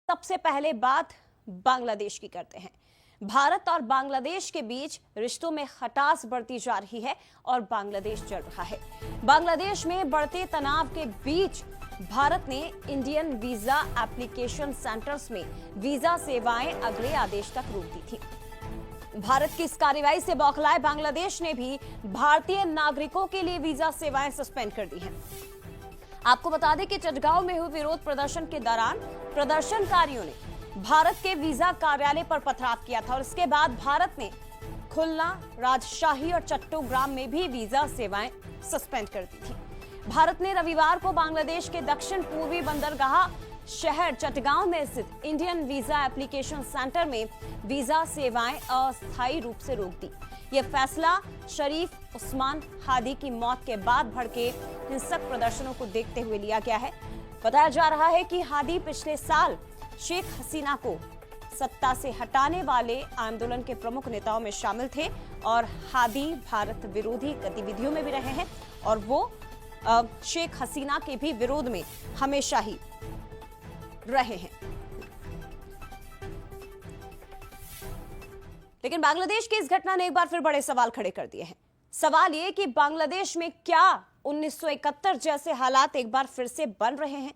सबसे पहले बात बांग्लादेश की करते हैं। भारत और बांग्लादेश के बीच रिश्तों में खटास बढ़ती जा रही है और बांग्लादेश जल रहा है। बांग्लादेश में बढ़ते तनाव के बीच भारत ने इंडियन वीजा एप्लीकेशन सेंटर्स में वीजा सेवाएं अगले आदेश तक रोक दी थी। भारत की इस कार्रवाई से बौखलाए बांग्लादेश ने भी भारतीय नागरिकों के लिए वीजा सेवाएं सस्पेंड कर दी हैं। आपको बता दें कि चटगांव में हुए विरोध प्रदर्शन के दौरान प्रदर्शनकारियों ने भारत के वीजा कार्यालय पर पथराव किया था और इसके बाद भारत ने खुलना, राजशाही और चट्टोग्राम में भी वीजा सेवाएं सस्पेंड कर दी थी। भारत ने रविवार को बांग्लादेश के दक्षिण पूर्वी बंदरगाह शहर चटगांव में स्थित इंडियन वीजा एप्लीकेशन सेंटर में वीजा सेवाएं अस्थायी रूप से रोक दी। यह फैसला शरीफ उस्मान हादी की मौत के बाद भड़के हिंसक प्रदर्शनों को देखते हुए लिया गया है। बताया जा रहा है कि हादी पिछले साल शेख हसीना को सत्ता से हटाने वाले आंदोलन के प्रमुख नेताओं में शामिल थे और हादी भारत विरोधी गतिविधियों में भी रहे हैं और वो शेख हसीना के भी विरोध में हमेशा ही रहे हैं। लेकिन बांग्लादेश की इस घटना ने एक बार फिर बड़े सवाल खड़े कर दिए हैं। सवाल ये कि बांग्लादेश में क्या 1971 जैसे हालात एक बार फिर से बन रहे हैं?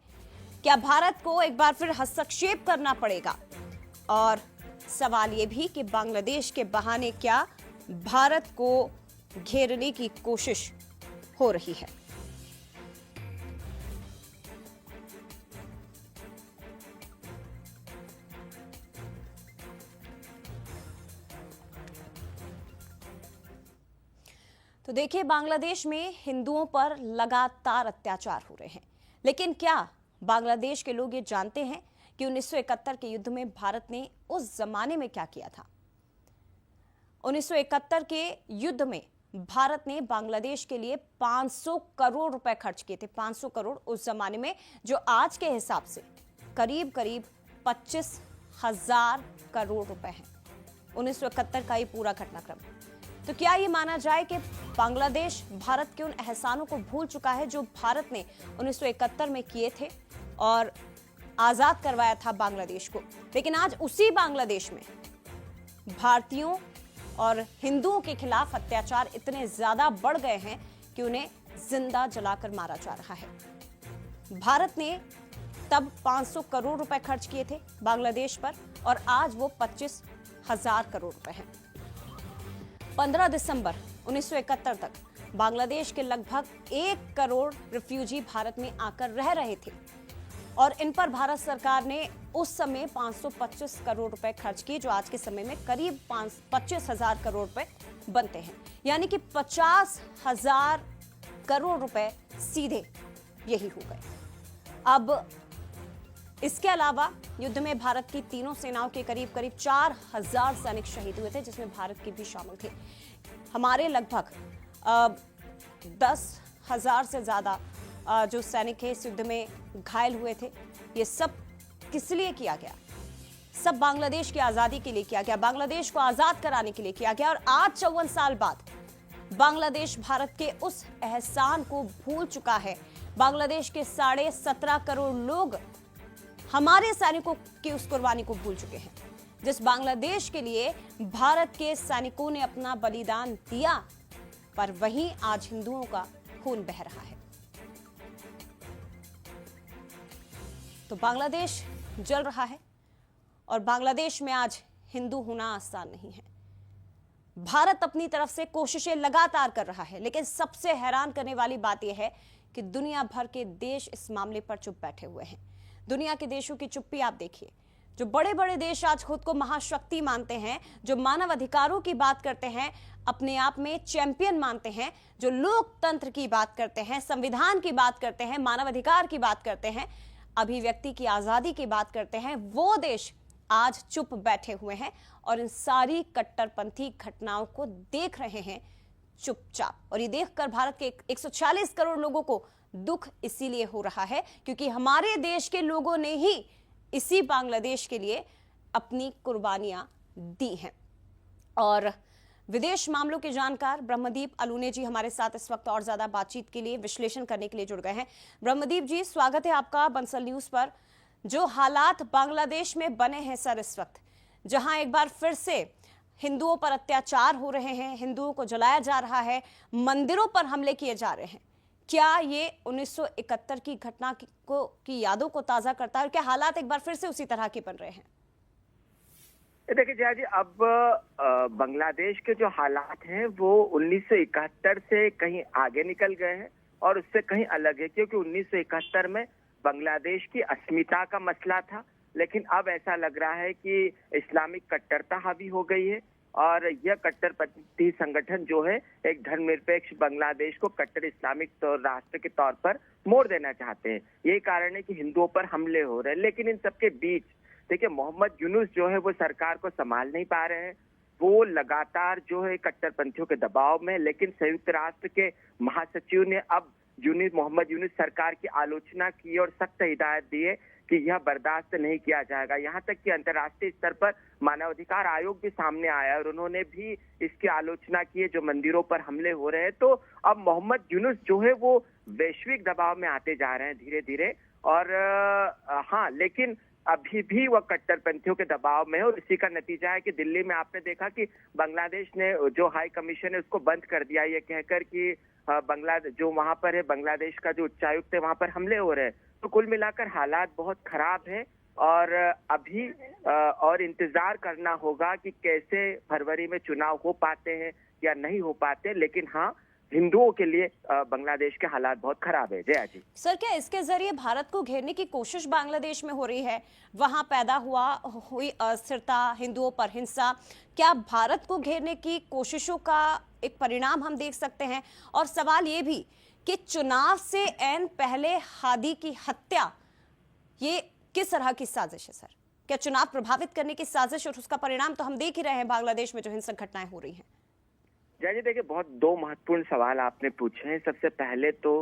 क्या भारत को एक बार फिर हस्तक्षेप करना पड़ेगा? और सवाल ये भी कि बांग्लादेश के बहाने क्या भारत को घेरने की कोशिश हो रही है? तो देखिए, बांग्लादेश में हिंदुओं पर लगातार अत्याचार हो रहे हैं, लेकिन क्या बांग्लादेश के लोग ये जानते हैं कि 1971 के युद्ध में भारत ने उस जमाने में क्या किया था? 1971 के युद्ध में भारत ने बांग्लादेश के लिए 500 करोड़ रुपए खर्च किए थे। 500 करोड़ उस जमाने में, जो आज के हिसाब से करीब करीब 25,000 करोड़ रुपए हैं। 1971 का ये पूरा घटनाक्रम। तो क्या ये माना जाए कि बांग्लादेश भारत के उन एहसानों को भूल चुका है जो भारत ने 1971 में किए थे और आजाद करवाया था बांग्लादेश को? लेकिन आज उसी बांग्लादेश में भारतीयों और हिंदुओं के खिलाफ अत्याचार इतने ज्यादा बढ़ गए हैं कि उन्हें जिंदा जलाकर मारा जा रहा है। भारत ने तब 500 करोड़ रुपए खर्च किए थे बांग्लादेश पर और आज वो 25,000 करोड़ रुपए हैं। 15 दिसंबर 1971 तक बांग्लादेश के लगभग 1 करोड़ रिफ्यूजी भारत में आकर रह रहे थे और इन पर भारत सरकार ने उस समय 525 करोड़ रुपए खर्च किए, जो आज के समय में करीब 25,000 करोड़ रुपए बनते हैं। यानी कि 50,000 करोड़ रुपए सीधे यही हो गए। अब इसके अलावा युद्ध में भारत की तीनों सेनाओं के करीब करीब 4,000 सैनिक शहीद हुए थे, जिसमें भारत के भी शामिल थे। हमारे लगभग 10,000 से ज्यादा जो सैनिक है इस युद्ध में घायल हुए थे। ये सब किस लिए किया गया? सब बांग्लादेश की आजादी के लिए किया गया, बांग्लादेश को आजाद कराने के लिए किया गया। और आज 54 साल बाद बांग्लादेश भारत के उस एहसान को भूल चुका है। बांग्लादेश के 17.5 करोड़ लोग हमारे सैनिकों की उस कुर्बानी को भूल चुके हैं, जिस बांग्लादेश के लिए भारत के सैनिकों ने अपना बलिदान दिया, पर वहीं आज हिंदुओं का खून बह रहा है। तो बांग्लादेश जल रहा है और बांग्लादेश में आज हिंदू होना आसान नहीं है। भारत अपनी तरफ से कोशिशें लगातार कर रहा है, लेकिन सबसे हैरान करने वाली बात यह है कि दुनिया भर के देश इस मामले पर चुप बैठे हुए हैं। दुनिया के देशों की चुप्पी आप देखिए। जो बड़े बड़े देश आज खुद को महाशक्ति मानते हैं, जो मानव अधिकारों की बात करते हैं, अपने आप में चैंपियन मानते हैं, जो लोकतंत्र की बात करते हैं, संविधान की बात करते हैं, मानव अधिकार की बात करते हैं, अभिव्यक्ति की आजादी की बात करते हैं, वो देश आज चुप बैठे हुए हैं और इन सारी कट्टरपंथी घटनाओं को देख रहे हैं चुपचाप। और ये देखकर भारत के 140 करोड़ लोगों को दुख इसीलिए हो रहा है क्योंकि हमारे देश के लोगों ने ही इसी बांग्लादेश के लिए अपनी कुर्बानियां दी हैं। और विदेश मामलों के जानकार ब्रह्मदीप अलूने जी हमारे साथ इस वक्त और ज्यादा बातचीत के लिए, विश्लेषण करने के लिए जुड़ गए हैं। ब्रह्मदीप जी, स्वागत है आपका बंसल न्यूज पर। जो हालात बांग्लादेश में बने हैं सर इस वक्त, जहां एक बार फिर से हिंदुओं पर अत्याचार हो रहे हैं, हिंदुओं को जलाया जा रहा है, मंदिरों पर हमले किए जा रहे हैं, क्या ये 1971 की घटना की यादों को ताजा करता है और क्या हालात एक बार फिर से उसी तरह के बन रहे हैं? देखिए जया जी, अब बांग्लादेश के जो हालात हैं वो 1971 से कहीं आगे निकल गए हैं और उससे कहीं अलग है, क्योंकि 1971 में बांग्लादेश की अस्मिता का मसला था, लेकिन अब ऐसा लग रहा है कि इस्लामिक कट्टरता हावी हो गई है और यह कट्टरपंथी संगठन जो है एक धर्मनिरपेक्ष बांग्लादेश को कट्टर इस्लामिक राष्ट्र के तौर पर मोड़ देना चाहते हैं। यही कारण है कि हिंदुओं पर हमले हो रहे हैं। लेकिन इन सबके बीच देखिए, मोहम्मद यूनुस जो है वो सरकार को संभाल नहीं पा रहे हैं। वो लगातार जो है कट्टरपंथियों के दबाव में, लेकिन संयुक्त राष्ट्र के महासचिव ने अब मोहम्मद यूनुस सरकार की आलोचना की और सख्त हिदायत दी है कि यह बर्दाश्त नहीं किया जाएगा। यहाँ तक कि अंतर्राष्ट्रीय स्तर पर मानवाधिकार आयोग भी सामने आया और उन्होंने भी इसकी आलोचना की है, जो मंदिरों पर हमले हो रहे हैं। तो अब मोहम्मद यूनुस जो है वो वैश्विक दबाव में आते जा रहे हैं धीरे धीरे। और हाँ, लेकिन अभी भी वह कट्टरपंथियों के दबाव में है और इसी का नतीजा है कि दिल्ली में आपने देखा कि बांग्लादेश ने जो हाई कमीशन है उसको बंद कर दिया, ये कहकर कि बांग्लादेश जो वहां पर है, बांग्लादेश का जो उच्चायुक्त है वहां पर हमले हो रहे हैं। तो कुल मिलाकर हालात बहुत खराब है और अभी और इंतजार करना होगा कि कैसे फरवरी में चुनाव हो पाते हैं या नहीं हो पाते। लेकिन हाँ, हिंदुओं के लिए बांग्लादेश के हालात बहुत खराब है। जया जी, सर क्या इसके जरिए भारत को घेरने की कोशिश बांग्लादेश में हो रही है? वहां पैदा हुई अस्थिरता, हिंदुओं पर हिंसा, क्या भारत को घेरने की कोशिशों का एक परिणाम हम देख सकते हैं? और सवाल ये भी कि चुनाव से ऐन पहले हादी की हत्या, ये किस तरह की साजिश है सर? क्या चुनाव प्रभावित करने की साजिश और उसका परिणाम तो हम देख ही रहे हैं बांग्लादेश में जो हिंसक घटनाएं हो रही हैं? जय जी, देखिए बहुत दो महत्वपूर्ण सवाल आपने पूछे हैं। सबसे पहले तो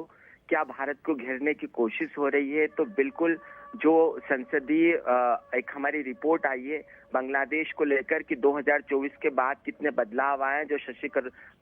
क्या भारत को घेरने की कोशिश हो रही है? तो बिल्कुल, जो संसदीय एक हमारी रिपोर्ट आई है बांग्लादेश को लेकर कि 2024 के बाद कितने बदलाव आए, जो शशि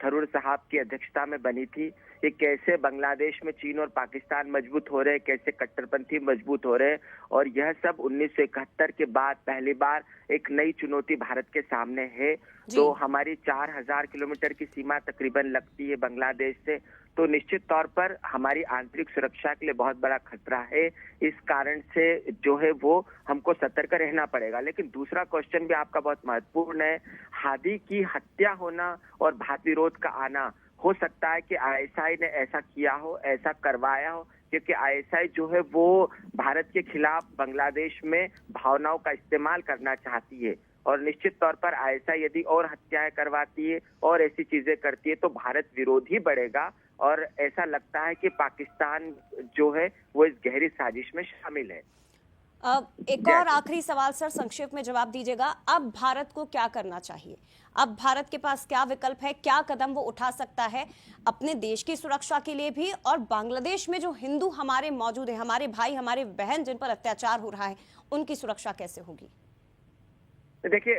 थरूर साहब की अध्यक्षता में बनी थी, ये कैसे बांग्लादेश में चीन और पाकिस्तान मजबूत हो रहे हैं, कैसे कट्टरपंथी मजबूत हो रहे हैं। और यह सब 1971 के बाद पहली बार एक नई चुनौती भारत के सामने है। तो हमारी 4000 किलोमीटर की सीमा तकरीबन लगती है बांग्लादेश से, तो निश्चित तौर पर हमारी आंतरिक सुरक्षा के लिए बहुत बड़ा खतरा है। इस कारण से जो है वो हमको सतर्क रहना पड़ेगा। लेकिन दूसरा क्वेश्चन भी आपका बहुत महत्वपूर्ण है। हादी की हत्या होना और भात विरोध का आना, हो सकता है कि आईएसआई ने ऐसा किया हो, ऐसा करवाया हो, क्योंकि आईएसआई जो है वो भारत के खिलाफ बांग्लादेश में भावनाओं का इस्तेमाल करना चाहती है। और निश्चित तौर पर आईएसआई यदि और हत्याएं करवाती है और ऐसी चीजें करती है तो भारत विरोधी बढ़ेगा और ऐसा लगता है कि पाकिस्तान जो है वो इस गहरी साजिश में शामिल है। एक और आखिरी सवाल सर, संक्षेप में जवाब दीजिएगा। अब भारत को क्या करना चाहिए? अब भारत के पास क्या विकल्प है, क्या कदम वो उठा सकता है अपने देश की सुरक्षा के लिए भी, और बांग्लादेश में जो हिंदू हमारे मौजूद हैं, हमारे भाई हमारे बहन जिन पर अत्याचार हो रहा है, उनकी सुरक्षा कैसे होगी? देखिए,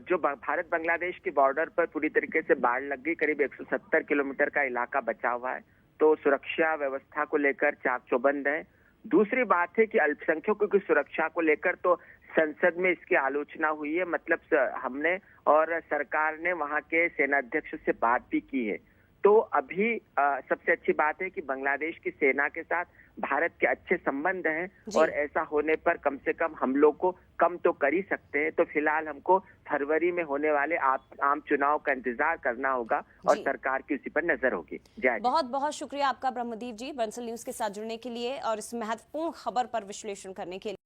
जो भारत बांग्लादेश के बॉर्डर पर पूरी तरीके से बाढ़ लग गई, करीब 170 किलोमीटर का इलाका बचा हुआ है, तो सुरक्षा व्यवस्था को लेकर चाक चौबंद है। दूसरी बात है कि अल्पसंख्यकों की सुरक्षा को लेकर तो संसद में इसकी आलोचना हुई है, मतलब हमने और सरकार ने वहां के सेनाध्यक्ष से बात भी की है। तो अभी सबसे अच्छी बात है कि बांग्लादेश की सेना के साथ भारत के अच्छे संबंध हैं और ऐसा होने पर कम से कम हम लोग को कम तो कर ही सकते हैं। तो फिलहाल हमको फरवरी में होने वाले आम चुनाव का इंतजार करना होगा और सरकार की उसी पर नजर होगी। बहुत बहुत शुक्रिया आपका ब्रह्मदीप जी, बंसल न्यूज के साथ जुड़ने के लिए और इस महत्वपूर्ण खबर पर विश्लेषण करने के लिए।